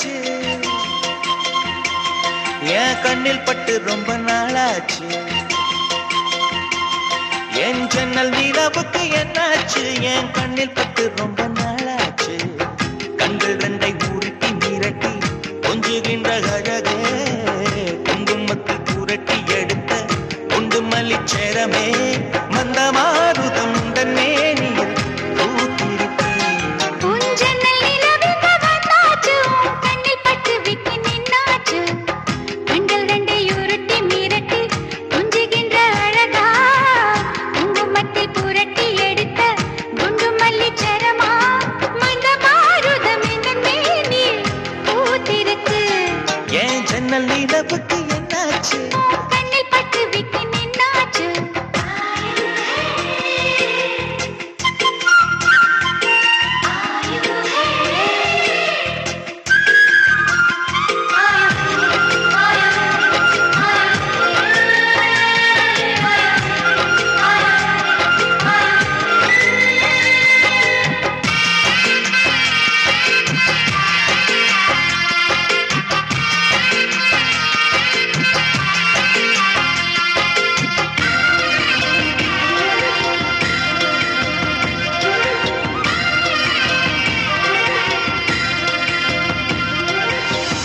என்னாச்சு என் கண்ணில் பட்டு ரொம்ப நாளாச்சு என் ஜன்னல் நிலவுக்கு என்னாச்சு என் கண்ணில் பட்டு ரொம்ப நாளாச்சு கண்கள் ரெண்டை உருட்டி மிரட்டி கொஞ்சுகின்ற அழகே குங்குமத்தில் புரட்டி எடுத்த குண்டு மல்லிச்சேரமே மந்தமாருதம் தன்னேனியில் ஜன்னல் நிலவுக்கு என்னாச்சு கண்ணில் பட்டு விட்டு நின்னாச்சு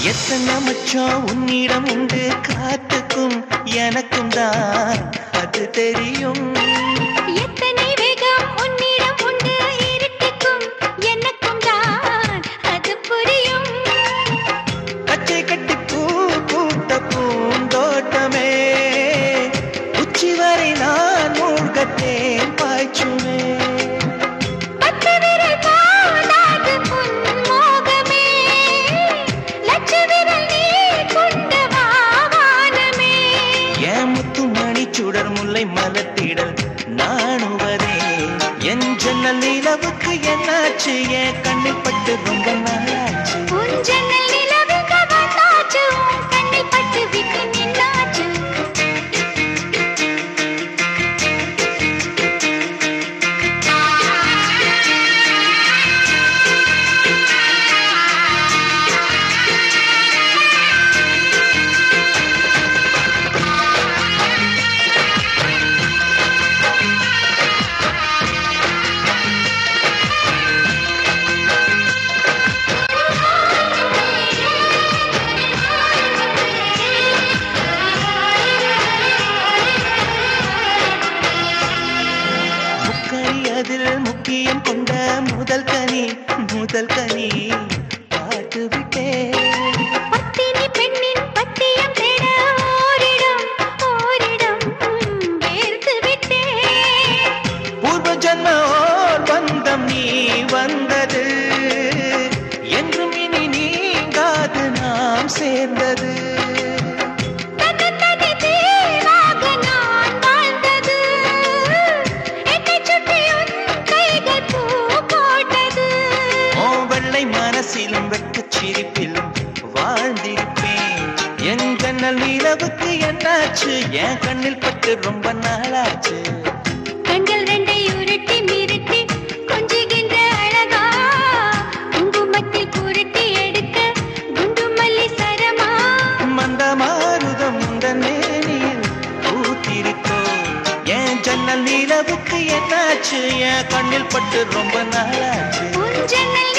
எத்தனை மச்சம் உன்னிடம் உண்டு காத்துக்கும் எனக்கும் தான் அது தெரியும் எத்தனை வேகம் உன்னிடம் உண்டு இருட்டுக்கும் எனக்கும் தான் அது புரியும் பச்சை கட்டி பூ பூத்த பூந்தோட்டமே உச்சி வரை நான் மூழ்கத்தேன் பாய்ச்சுமே சுடர் முல்லை மலத்திடல் நாணுவதே என் ஜன்னல் நிலவுக்கு என்னாச்சு என் கண்ணில் பட்டு ரொம்ப நாளாச்சு உன் ஜன்னல் நிலவுக்கு வந்தாச்சு உன் கண்ணில் பட்டு விட்டு நின்னாச்சு அதில் முக்கியம் கொண்ட முதல் கனி பார்த்து விட்டேன் பத்தினி பெண்ணின் பத்தியம் தேட ஓரிடம் வேர்த்து விட்டேன் பூர்வ ஜன்மோர் பந்தம் நீ வந்தது என்றும் இனி நீங்காது நாம் சேர்ந்தது மனசிலும் வெட்கச் சிரிப்பிலும் வாழ்ந்திருப்பேன் என் ஜன்னல் நிலவுக்கு என்னாச்சு என் கண்ணில் பட்டு ரொம்ப நாளாச்சு கண்கள் ரெண்டை உருட்டி மிரட்டி கொஞ்சுகின்ற அழகா குங்குமத்தில் புரட்டி எடுக்க குண்டு மல்லி சரமா மந்தமாருதம் மேனியில் பூத்திருக்கோ என் ஜன்னல் நிலவுக்கு என்னாச்சு என் கண்ணில் பட்டு ரொம்ப நாளாச்சு உன் ஜன்னல்